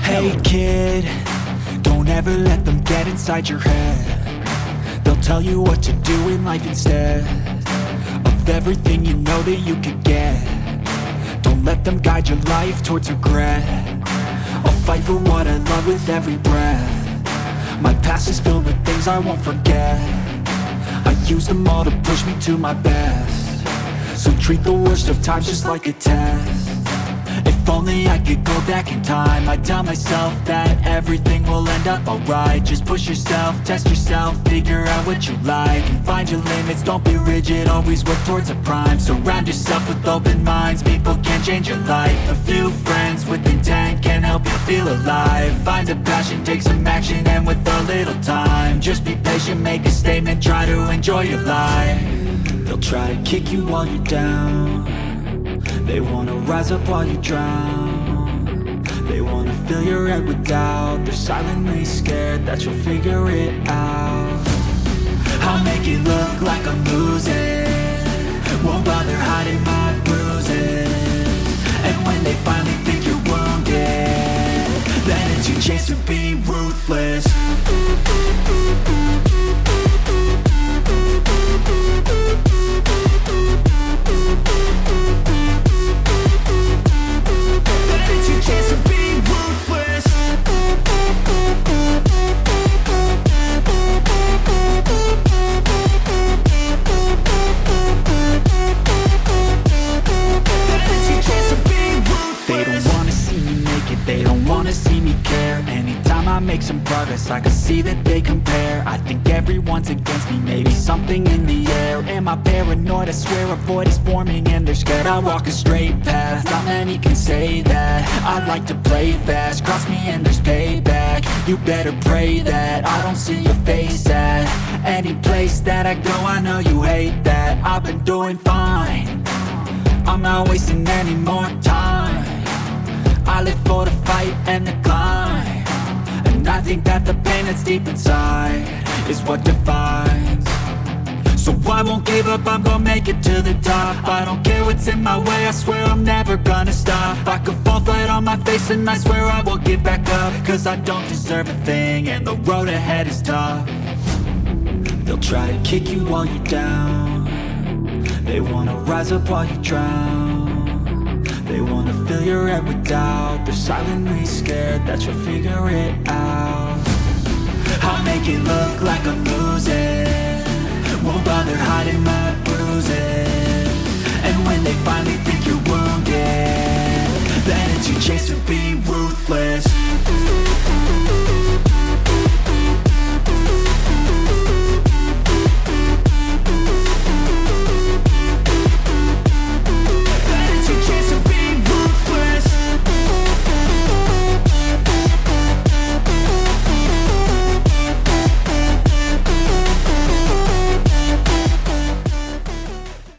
Hey kid, don't ever let them get inside your head. They'll tell you what to do in life instead of everything you know that you could get. Don't let them guide your life towards regret. I'll fight for what I love with every breath. My past is filled with things I won't forget. I use them all to push me to my best. So treat the worst of times just like a test. If only I could go back in time, I'd tell myself that everything will end up alright. Just push yourself, test yourself, figure out what you like, and find your limits, don't be rigid, always work towards a prime. Surround yourself with open minds, people can change your life. A few friends with intent can help you feel alive. Find a passion, take some action, and with a little time, just be patient, make a statement, try to enjoy your life. They'll try to kick you while you're down, they wanna rise up while you drown. They wanna fill your head with doubt, they're silently scared that you'll figure it out. I'll make it look like I'm losing, won't bother hiding my bruises. And when they finally think you're wounded, then it's your chance to be ruthless. Make some progress, I can see that they compare. I think everyone's against me, maybe something in the air. Am I paranoid? I swear a void is forming and they're scared. I walk a straight path, not many can say that. I like to play fast, cross me and there's payback. You better pray that I don't see your face at any place that I go. I know you hate that. I've been doing fine, I'm not wasting any more time. I live for the fight and the climb, and I think that the pain that's deep inside is what defines. So I won't give up, I'm gonna make it to the top. I don't care what's in my way, I swear I'm never gonna stop. I could fall flat on my face and I swear I won't get back up, cause I don't deserve a thing and the road ahead is tough. They'll try to kick you while you're down, they wanna rise up while you drown. They wanna fill your head with doubt, they're silently scared that you'll figure it out. I'll make it look like I'm losing, won't bother hiding my bruises. And when they finally think you're wounded, then it's your chance to be ruthless.